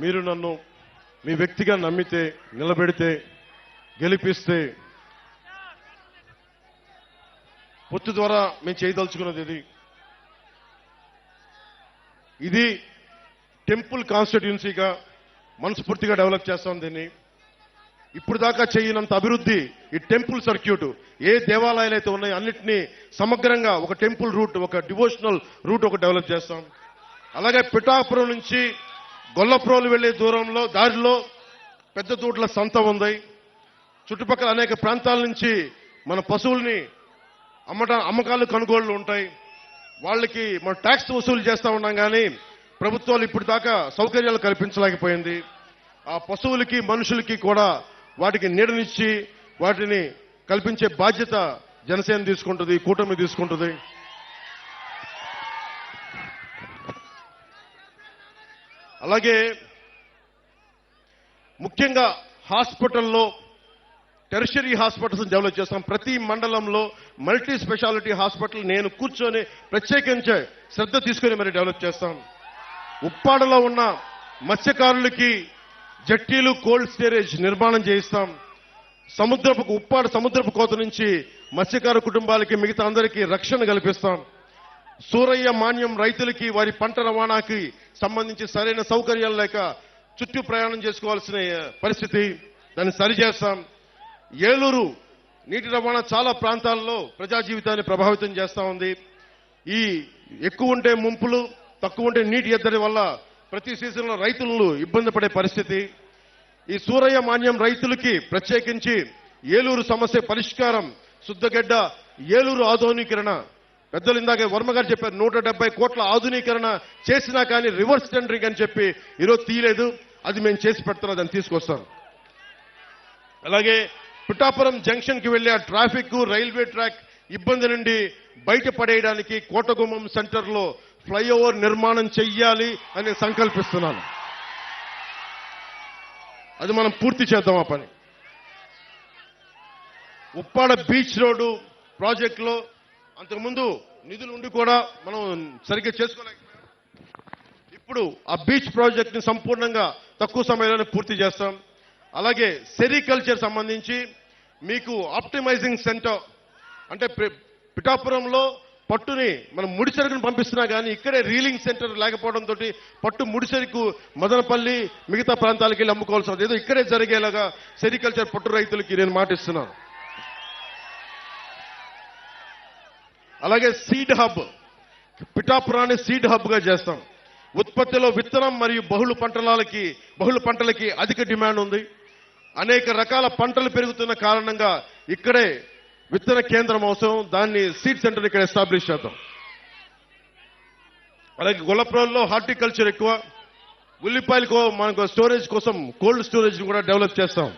మీరు నన్ను మీ వ్యక్తిగా నమ్మితే, నిలబెడితే, గెలిపిస్తే పొత్తు ద్వారా మేము చేయదలుచుకున్నది ఇది టెంపుల్ కాన్స్టిట్యుయెన్సీగా మనస్ఫూర్తిగా డెవలప్ చేస్తాం. దీన్ని ఇప్పుడు దాకా చేయనంత అభివృద్ధి ఈ టెంపుల్ సర్క్యూట్, ఏ దేవాలయాలు అయితే ఉన్నాయో అన్నింటినీ సమగ్రంగా ఒక టెంపుల్ రూట్, ఒక డివోషనల్ రూట్ ఒక డెవలప్ చేస్తాం. అలాగే పిఠాపురం నుంచి గొల్లప్రోలు వెళ్లే దారిలో పెద్ద తోట్ల సంత ఉంది. చుట్టుపక్కల అనేక ప్రాంతాల నుంచి మన పశువుల్ని అమ్మకాలు కొనుగోళ్లు ఉంటాయి. వాళ్ళకి మనం ట్యాక్స్ వసూలు చేస్తా ఉన్నాం, కానీ ప్రభుత్వాలు ఇప్పుడు దాకా సౌకర్యాలు కల్పించలేకపోయింది. ఆ పశువులకి మనుషులకి కూడా వాటికి నీడనిచ్చి వాటిని కల్పించే బాధ్యత జనసేన తీసుకుంటుంది, కూటమి తీసుకుంటుంది. అలాగే ముఖ్యంగా హాస్పిటల్లో టెరిషరీ హాస్పిటల్స్ డెవలప్ చేస్తాం. ప్రతి మండలంలో మల్టీ స్పెషాలిటీ హాస్పిటల్ నేను కూర్చొని ప్రత్యేకించే శ్రద్ధ తీసుకుని మరి డెవలప్ చేస్తాం. ఉప్పాడలో ఉన్న మత్స్యకారులకి జట్టీలు, కోల్డ్ స్టోరేజ్ నిర్మాణం చేయిస్తాం. ఉప్పాడ సముద్రపు కోత నుంచి మత్స్యకారు కుటుంబాలకి మిగతా అందరికీ రక్షణ కల్పిస్తాం. సూరయ్య మాన్యం రైతులకి వారి పంట రవాణాకి సంబంధించి సరైన సౌకర్యాలు లేక చుట్టూ ప్రయాణం చేసుకోవాల్సిన పరిస్థితి, దాన్ని సరిచేస్తాం. ఏలూరు నీటి రవాణా చాలా ప్రాంతాల్లో ప్రజా జీవితాన్ని ప్రభావితం చేస్తా ఉంది. ఈ ఎక్కువ ఉంటే ముంపులు, తక్కువ ఉంటే నీటి ఎద్దడి వల్ల ప్రతి సీజన్లో రైతులు ఇబ్బంది పడే పరిస్థితి. ఈ సూరయ్య మాన్యం రైతులకి ప్రత్యేకించి ఏలూరు సమస్య పరిష్కారం, శుద్ధగడ్డ ఏలూరు ఆధునీకరణ, పెద్దలు ఇందాక వర్మ గారు చెప్పారు 170 కోట్ల ఆధునీకరణ చేసినా కానీ రివర్స్ టెండరింగ్ అని చెప్పి ఈరోజు తీయలేదు. అది మేము చేసి పెడుతున్నాం, దాన్ని తీసుకొస్తాం. అలాగే పిఠాపురం జంక్షన్ కి వెళ్లే ట్రాఫిక్, రైల్వే ట్రాక్ ఇబ్బంది నుండి బయటపడేయడానికి కోటగుమ్మం సెంటర్ లో ఫ్లైఓవర్ నిర్మాణం చెయ్యాలి అని సంకల్పిస్తున్నాను. అది మనం పూర్తి చేద్దాం ఆ పని. ఉప్పాడ బీచ్ రోడ్డు ప్రాజెక్టులో అంతకుముందు నిధులు ఉండి కూడా మనం సరిగ్గా చేసుకోలేకపోయాం. ఇప్పుడు ఆ బీచ్ ప్రాజెక్ట్ ని సంపూర్ణంగా తక్కువ సమయంలోనే పూర్తి చేస్తాం. అలాగే సెరికల్చర్ సంబంధించి మీకు ఆప్టిమైజింగ్ సెంటర్ అంటే పిఠాపురంలో పట్టుని మనం ముడిసరుకుని పంపిస్తున్నా కానీ ఇక్కడే రీలింగ్ సెంటర్ లేకపోవడంతో పట్టు ముడిసరుకు మదనపల్లి మిగతా ప్రాంతాలకు వెళ్ళి అమ్ముకోవాల్సి ఉంది. ఏదో ఇక్కడే జరిగేలాగా సెరికల్చర్ పట్టు రైతులకి నేను మాటిస్తున్నాను. అలాగే సీడ్ హబ్, పిఠాపురాన్ని సీడ్ హబ్ గా చేస్తాం. ఉత్పత్తిలో విత్తనం మరియు బహుళ పంటలకి అధిక డిమాండ్ ఉంది. అనేక రకాల పంటలు పెరుగుతున్న కారణంగా ఇక్కడే విత్తన కేంద్రం అవసరం. దాన్ని సీడ్ సెంటర్ ఇక్కడ ఎస్టాబ్లిష్ చేద్దాం. అలాగే గొల్లప్రోల్లో హార్టికల్చర్ ఎక్కువ, ఉల్లిపాయలకు మనకు స్టోరేజ్ కోసం కోల్డ్ స్టోరేజ్ కూడా డెవలప్ చేస్తాం.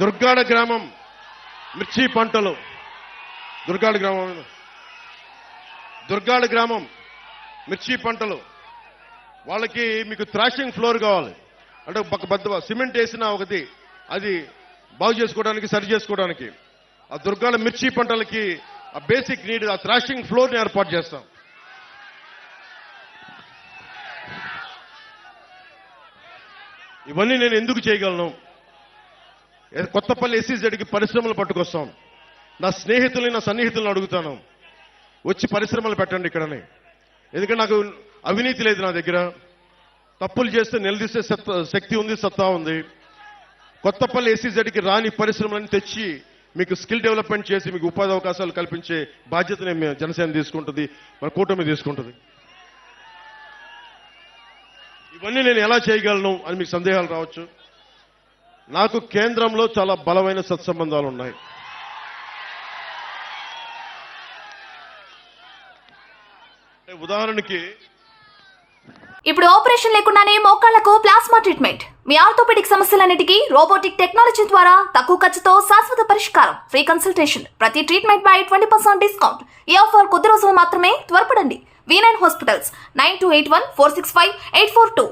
దుర్గాడ గ్రామం మిర్చి పంటలు, దుర్గాడ గ్రామం మిర్చి పంటలు వాళ్ళకి మీకు థ్రాషింగ్ ఫ్లోర్ కావాలి. అంటే ఒక సిమెంట్ వేసిన ఒకటి అది బాగు చేసుకోవడానికి, సరి చేసుకోవడానికి ఆ దుర్గాడ మిర్చి పంటలకి ఆ బేసిక్ నీడ్ ఆ థ్రాషింగ్ ఫ్లోర్ ని ఏర్పాటు చేస్తాం. ఇవన్నీ నేను ఎందుకు చేయగలను? కొత్తపల్లి ఎస్సీజెడ్కి పరిశ్రమలు పట్టుకొస్తాం. నా స్నేహితుల్ని, నా సన్నిహితులను అడుగుతాను, వచ్చి పరిశ్రమలు పెట్టండి ఇక్కడని. ఎందుకంటే నాకు అవినీతి లేదు, నా దగ్గర తప్పులు చేస్తే నిలదీసే శక్తి ఉంది, సత్తా ఉంది. కొత్తపల్లి ఎస్సీజెడ్కి రాని పరిశ్రమలను తెచ్చి మీకు స్కిల్ డెవలప్మెంట్ చేసి మీకు ఉపాధి అవకాశాలు కల్పించే బాధ్యతని జనసేన తీసుకుంటుంది, మన కూటమి తీసుకుంటుంది. ఇవన్నీ నేను ఎలా చేయగలను అని మీకు సందేహాలు రావచ్చు. నాకు కేంద్రంలో చాలా బలమైన సత్సంబంధాలు ఉన్నాయి. ఉదాహరణకి ఇప్పుడు ఆపరేషన్ లేకుండానే మోకాళ్లకు ప్లాస్మా ట్రీట్మెంట్. మీ ఆర్థోపెడిక్ సమస్యలన్నిటికీ రోబోటిక్ టెక్నాలజీ ద్వారా తక్కువ ఖర్చుతో శాశ్వత పరిష్కారం. Free consultation. ప్రతి ట్రీట్మెంట్ పై 20% డిస్కౌంట్. ఈ ఆఫర్ కొద్ది రోజులు మాత్రమే. త్వరపడండి. V9 hospitals 9281465842.